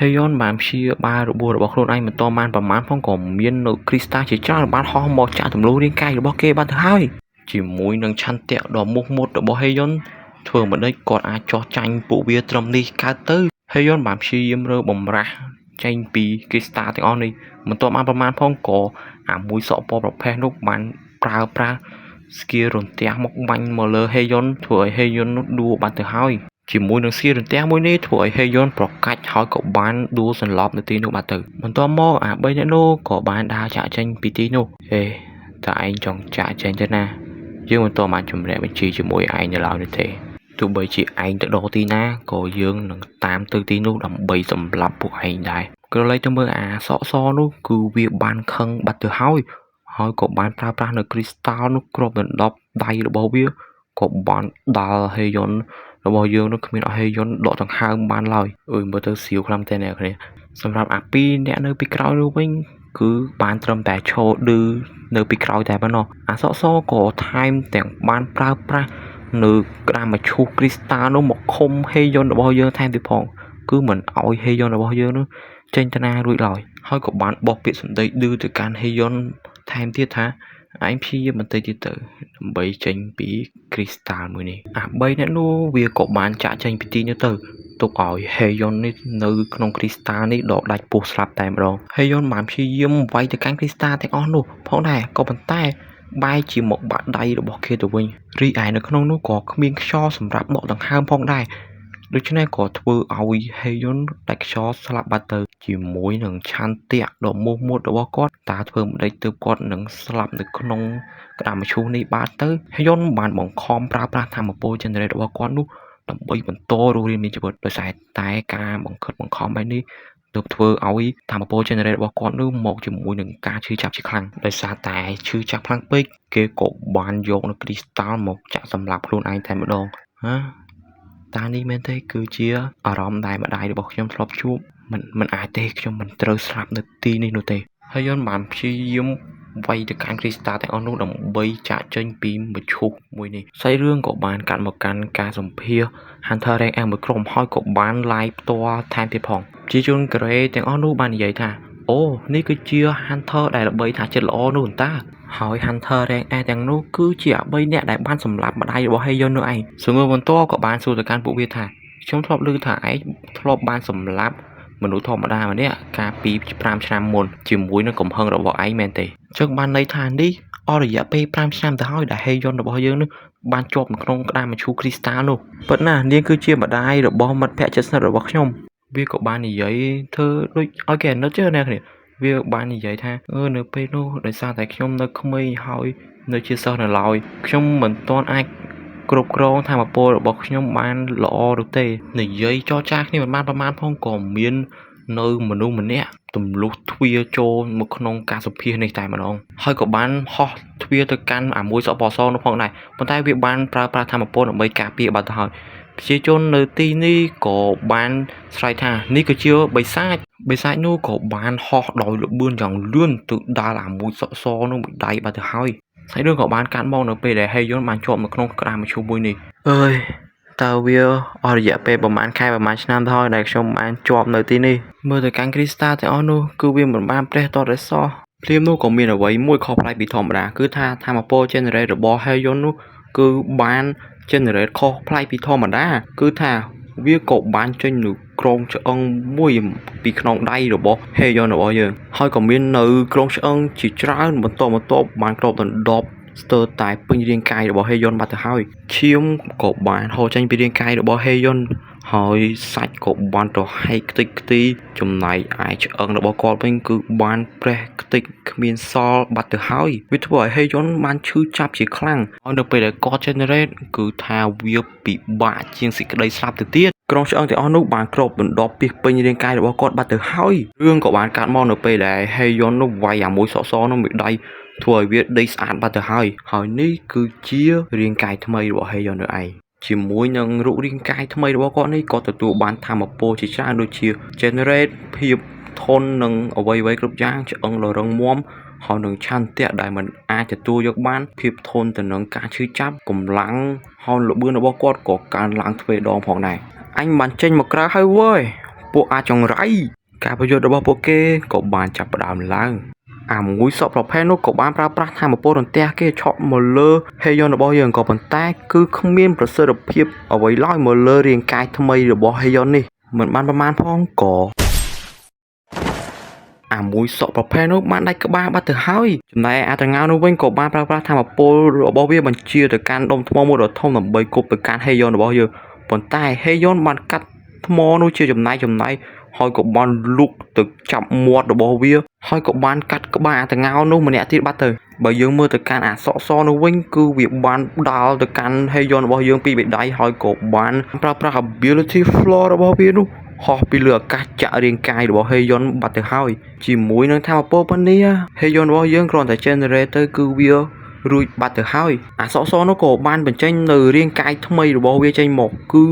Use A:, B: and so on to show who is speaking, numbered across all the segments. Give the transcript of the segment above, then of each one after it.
A: ហើយយន្តបានព្យាបាលរបួសរបស់ខ្លួនឯងមិនទាន់បានប្រមាណផងក៏មាននៅគ្រីស្តាជាច្រើនបានហោះមកចាក់ទម្លុះរាងកាយរបស់គេបានទៅហើយជាមួយនឹងឆន្ទៈដ៏មោះមុតរបស់ហេយន្តធ្វើមិនដេចគាត់អាចចោះចាញ់ពួកវាត្រឹមនេះកើតទៅហេយន្តបានព្យាយាមរើបំរាស់ចេញពីគ្រីស្តាទាំងអស់នេះមិនទាន់បានប្រមាណផងក៏អាមួយសក់ពណ៌ប្រផេះនោះបានប្រើប្រាស់ស្គៀរន្ទះមកបាញ់មកលើហេយន្តធ្វើឲ្យហេយន្តនោះដួលបាត់ទៅហើយជាមួយនឹងស្គៀរន្ទះមួយនេះធ្វើឲ្យហេយន្តប្រកាច់ហើយក៏បានដួលសន្លប់នៅទីនោះបាត់ទៅបន្ទាប់មកអា3នាក់នោះក៏បានដើរចាក់ចេញពីទីនោះតើឯងចង់ចាក់ចេញទៅណាយើងមិនទាន់បានជំរាបបញ្ជាជាមួយឯងនៅឡើយនោះទេទោះបីជាឯងទៅដល់ទីណាក៏យើងនឹងតាមទៅទីនោះដើម្បីសម្លាប់ពួកឯងដែរក្រឡេកទៅមើលអាសក់សនោះគឺវាបានខឹងបាត់ទៅហើយក៏បានប្រើប្រាស់នៅគ្រីស្តាល់នោះគ្របដណ្ដប់ដៃរបស់វាក៏បានដាល់ហេយន្តរបស់យើងនោះគ្មានអស់ហេយន្តដកដង្ហើមបានឡើយមើលទៅសៀវខ្លាំងតែអ្នកគ្នាសម្រាប់អា2អ្នកនៅពីក្រោយនោះវិញគឺបានត្រឹមតែឈរឌឺនៅពីក្រោយតែប៉ុណ្ណោះអាសក់សក៏ថែមទាំងបានប្រើប្រាស់នៅក្តាមឈូសគ្រីស្តាល់នោះមកឃុំហេយន្តរបស់យើងថែមទៀតផងគឺមិនអោយហេយន្តរបស់យើងនោះចេញទៅណារួចឡើយហើយក៏បានបោះពាក្យសម្ដីឌឺទៅកាន់ហេយន្តថែមទៀតថាឯងព្យាយាមបន្តិចទៀតទៅដើម្បីចេញពីគ្រីស្តាល់មួយនេះអា3នាក់នោះវាក៏បានចាក់ចេញពីទីនោះទៅទុកឲ្យហេយន្តនេះនៅក្នុងគ្រីស្តាល់នេះដកដាច់ពោះស្លាប់តែម្ដងហេយន្តបានព្យាយាមវាយទៅកាន់គ្រីស្តាល់ទាំងអស់នោះផងដែរក៏ប៉ុន្តែបែរជាមកបាក់ដៃរបស់គេទៅវិញរីឯនៅក្នុងនោះក៏គ្មានខ្យល់សម្រាប់ដកដង្ហើមផងដែរដូច្នេះក៏ធ្វើឲ្យហេយន្តដាច់ខ្យល់ស្លាប់បាត់ទៅជាមួយនឹងឆន្ទៈដ៏មោះមុតរបស់គាត់តើធ្វើមិនដេចទើបគាត់នឹងស្លាប់នៅក្នុងក្តាមឈូសនេះបាទទៅហេយន្តបានបង្ខំប្រើប្រាស់ធម្មពល generate របស់គាត់នោះដើម្បីបន្តរស់រានមានជីវិតដោយសារតែការបង្ខិតបង្ខំបែបនេះទើបធ្វើឲ្យធម្មពល generate របស់គាត់នោះមកជាមួយនឹងការឈឺចាប់ជាខ្លាំងដោយសារតែឈឺចាប់ខ្លាំងពេកគេក៏បានយកនៅគ្រីស្តាល់មកចាក់សម្លាប់ខ្លួនឯងតែម្ដងតានេះមែនទេគឺជាអារម្មណ៍ដែលម្ដាយរបស់ខ្ញុំធ្លាប់ជួបមិនអាចទេខ្ញុំមិនត្រូវស្លាប់នៅទីនេះនោះទេហើយយន្តបានព្យាយាមវាយទៅកាន់គ្រីស្តាល់ទាំងអស់នោះដើម្បីចាក់ចេញពីមឈូសមួយនេះសាច់រឿងក៏បានកាត់មកកាន់ការសម្ភាស Hunter Rank M មួយក្រុមហើយក៏បាន live ផ្ទាល់ថែមទៀតផងប្រជាជនកូរ៉េទាំងអស់នោះបាននិយាយថាអូនេះគឺជា Hunter ដែលល្បីថាចិត្តល្អនោះតាហើយ Hunter Rank A ទាំងនោះគឺជា3នាក់ដែលបានសម្លាប់ម្ដាយរបស់ហេយន្តនោះឯងសង្ឃឹមបន្តក៏បានសួរទៅកាន់ពួកវាថាខ្ញុំធ្លាប់ឮថាឯងធ្លាប់បានសម្លាប់មនុស្សធម្មតាម្នាក់កាលពី5ឆ្នាំមុនជាមួយនឹងកំហឹងរបស់ឯងមែនទេចឹងបានន័យថានេះអស់រយៈពេល5ឆ្នាំទៅហើយដែលហេយន្តរបស់យើងនោះបានជាប់នៅក្នុងក្តាមមឈូសគ្រីស្តាល់នោះពិតណាស់នាងគឺជាម្ដាយរបស់មិត្តភក្តិជិតស្និទ្ធរបស់ខ្ញុំវាក៏បាននិយាយធ្វើដូចឲ្យគេអាណិតចឹងណាគ្នាវាបាននិយាយថានៅពេលនោះដោយសារតែខ្ញុំនៅក្មេងហើយនៅជាសិស្សនៅឡើយខ្ញុំមិនទាន់អាចគ្រប់គ្រងធម៌ពលរបស់ខ្ញុំបានល្អនោះទេនិយាយចរចាគ្នាមិនបានប្រមាណផងក៏មាននៅមនុស្សម្នាក់ទម្លុះទ្វារចូលមកក្នុងការសម្ភាសនេះតែម្ដងហើយក៏បានហោះទ្វារទៅកាន់អាមួយសក់ពណ៌សនោះផងដែរប៉ុន្តែវាបានប្រើប្រាស់ធម៌ពលដើម្បីការពារបាត់ទៅហើយប្រជាជននៅទីនេះក៏បានស្រែកថានេះគឺជាបិសាចនោះក៏បានហោះដោយលបឿនយ៉ាងលឿនទៅដល់អាមួយសក់សនោះមួយដៃបាត់ទៅហើយសាច់រឿងក៏បានកាត់មកនៅពេលដែលហេយន្តបានជាប់នៅក្នុងក្តាមមឈូសមួយនេះតើវាអស់រយៈពេលប្រហែលខែប្រហែលឆ្នាំទៅហើយដែលខ្ញុំបានជាប់នៅទីនេះមើលទៅកាន់គ្រីស្តាល់ទាំងអស់នោះគឺវាមិនបានប្រេះតតទេសោះភ្លាមនោះក៏មានអ្វីមួយខុសប្លែកពីធម្មតាគឺថាធម្មពល generate របស់ហេយន្តនោះគឺបាន generate ខុសប្លែកពីធម្មតាគឺថាវាក៏បានចេញនូវក្រងឆ្អឹងមួយពីក្នុងដៃរបស់ហេយន្តរបស់យើងហើយក៏មាននៅក្រងឆ្អឹងជាច្រើនបន្តបានគ្របដណ្ដប់ស្ទើរតែពេញរាងកាយរបស់ហេយន្តបាត់ទៅហើយឈាមក៏បានហូរចេញពីរាងកាយរបស់ហេយន្តហើយសាច់ក៏បានទៅហែកខ្ទេចខ្ទីចំណែកឯឆ្អឹងរបស់គាត់វិញគឺបានប្រេះខ្ទេចគ្មានសល់បាត់ទៅហើយវាធ្វើឲ្យហេយន្តបានឈឺចាប់ជាខ្លាំងហើយនៅពេលដែលគាត់ generate គឺថាវាពិបាកជាងសេចក្តីស្លាប់ទៅទៀតក្រុមឆ្អឹងទាំងអស់នោះបានគ្របដណ្ដប់ពីពេញរាងកាយរបស់គាត់បាត់ទៅហើយរឿងក៏បានកាត់មកនៅពេលដែលហេយន្តនោះវាយអាមួយសក់សនោះមួយដៃធ្វើឲ្យវាដេកស្អាតបាត់ទៅហើយនេះគឺជារាងកាយថ្មីរបស់ហេយន្តនោះឯងជាមួយនឹងរូបរាងកាយថ្មីរបស់គាត់នេះក៏ទទួលបានធម៌ពលជាច្រើនដូចជា generate ភាពធន់នឹងអ្វីៗគ្រប់យ៉ាងឆ្អឹងដ៏រឹងមាំហើយនឹងឆន្ទៈដែលมันអាចទទួលយកបានភាពធន់ទៅនឹងការឈឺចាប់កម្លាំងហើយល្បឿនរបស់គាត់ក៏កើនឡើងទ្វេដងផងដែរអញបានចេញមកក្រៅហើយវើយ ពួកអាចង្រៃការប្រយុទ្ធរបស់ពួកគេក៏បានចាប់ផ្ដើមឡើងអាមួយសក់ប្រភេទនោះក៏បានប្រើប្រាស់ថាមពលរន្ទះគេឆក់មកលើហេយនរបស់យើងក៏ប៉ុន្តែគឺគ្មានប្រសិទ្ធភាពអ្វីឡើយមកលើរាងកាយថ្មីរបស់ហេយននេះមិនបានប្រមាណផងក៏អាមួយសក់ប្រភេទនោះបានដាច់ក្បាលបាត់ទៅហើយចំណែកអាតងៅនោះវិញក៏បានប្រើប្រាស់ថាមពលរបស់វាបញ្ជាទៅកាន់ដុំថ្មមួយដ៏ធំដើម្បីគប់ទៅកាន់ហេយនរបស់យើងប៉ុន្តែហេយនបានកាត់ថ្មនោះជាចំណែកហើយក៏បានលុកទៅចាប់មាត់របស់វាហើយក៏បានកាត់ក្បាលអាតងៅនោះម្នាក់ទៀតបាត់ទៅបើយើងមើលទៅកាន់អាសក់សនោះវិញគឺវាបានដាល់ទៅកាន់ហេយនរបស់យើងពីបេដៃហើយក៏បានប្រើប្រាស់ ability floor របស់វានោះហោះពីលើអាកាសចាក់រាងកាយរបស់ហេយនបាត់ទៅហើយជាមួយនឹងថាមពលប៉ុណ្នេះហេយនរបស់យើងគ្រាន់តែ generate ទៅគឺវារួចបាត់ទៅហើយអាសក់សនោះក៏បានបញ្ចេញនៅរាងកាយថ្មីរបស់វាចេញមកគឺ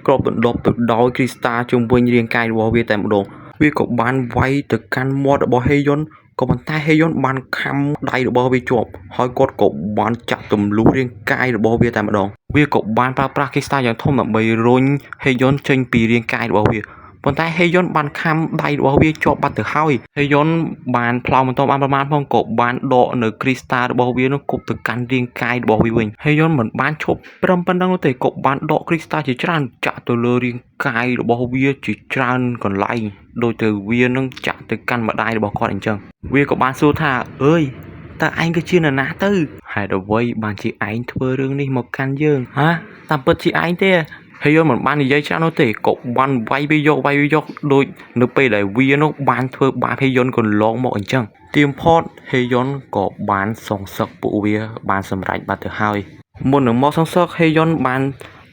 A: គ្របដណ្ដប់ទៅដោយគ្រីស្តាល់ជុំវិញរាងកាយរបស់វាតែម្ដងវាក៏បានវាយទៅកាន់មាត់របស់ហេយនក៏ប៉ុន្តែហេយនបានខំដៃរបស់វាជាប់ហើយគាត់ក៏បានចាក់ទម្លុះរាងកាយរបស់វាតែម្ដងវាក៏បានប្រើប្រាស់គ្រីស្តាល់យ៉ាងធំដើម្បីរុញហេយនចេញពីរាងកាយរបស់វាប៉ុន្តែហេយនបានខំដៃរបស់វាជាប់បាត់ទៅហើយហេយនបានផ្លោមមិនទាន់បានប្រមាណផងក៏បានដកនៅគ្រីស្តាល់របស់វានោះគប់ទៅកាន់រាងកាយរបស់វាវិញហេយនមិនបានឈប់ព្រមប៉ុណ្ណឹងនោះទេក៏បានដកគ្រីស្តាល់ជាច្រើនចាក់ទៅលើរាងកាយរបស់វាជាច្រើនកន្លែងដូចទៅវានឹងចាក់ទៅកាន់ម្ដាយរបស់គាត់អញ្ចឹងវាក៏បានសួរថាអើយតើឯងគឺជានរណាទៅហេតុអ្វីបានជាឯងធ្វើរឿងនេះមកកាន់យើងហាតាមពិតជាឯងទេហេយនមិនបាននិយាយច្រើននោះទេក៏បានវាយវាយកដូចនៅពេលដែលវានោះបានធ្វើបាបហេយនកន្លងមកអញ្ចឹងទៀមផតហេយនក៏បានសងសឹកពួកវាបានសម្រេចបាត់ទៅហើយមុននឹងមកសងសឹកហេយនបាន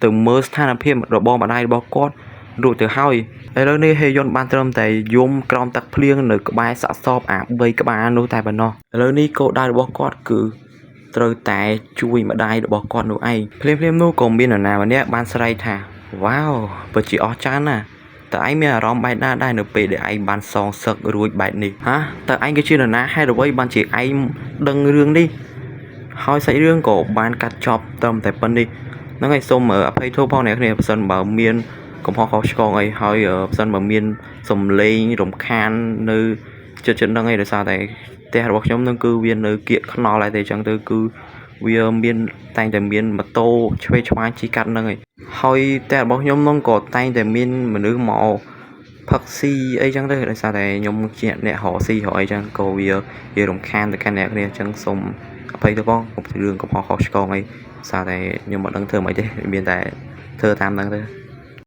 A: ទៅមើលស្ថានភាពរបស់ម្ដាយរបស់គាត់រួចទៅហើយឥឡូវនេះហេយនបានត្រឹមតែយំក្រោមទឹកភ្លៀងនៅក្បែរសាកសពអា3ក្បាលនោះតែប៉ុណ្ណោះឥឡូវនេះគោលដៅរបស់គាត់គឺត្រូវតែជួយម្ដាយរបស់គាត់នោះឯងភ្លាមនោះក៏មាននរណាម្នាក់បានស្រែកថាវ៉ាវពិតជាអស្ចារ្យណាស់តើឯងមានអារម្មណ៍បែបណាដែរនៅពេលដែលឯងបានសងសឹករួចបែបនេះហាតើឯងគឺជានរណាហេតុអ្វីបានជាឯងដឹងរឿងនេះហើយសាច់រឿងក៏បានកាត់ចប់ត្រឹមតែប៉ុណ្្នេះហ្នឹងហើយសូមអភ័យទោសផងអ្នកគ្នាបើសិនបើមានកំហុសខុសឆ្គងអីហើយបើសិនបើមានសំឡេងរំខាននៅចិត្តហ្នឹងឯងដោយសារតែផ្ទះរបស់ខ្ញុំនឹងគឺវានៅគៀកខ្នល់ហើយតែអញ្ចឹងទៅគឺវាមានតែងតែមានម៉ូតូឆ្វេងឆ្វាយជិះកាត់ហ្នឹងឯងហើយតែរបស់ខ្ញុំនឹងក៏តែងតែមានមនុស្សមកផឹកស៊ីអីចឹងទៅដោយសារតែខ្ញុំជាអ្នករកស៊ីរកអីចឹងក៏វារំខានទៅកាន់អ្នកគ្នាអញ្ចឹងសូមអភ័យទោសផងរឿងកំហុសខុសឆ្គងអីសារតែខ្ញុំមិនដឹងធ្វើម៉េចទេមានតែធ្វើតាមហ្នឹងទៅ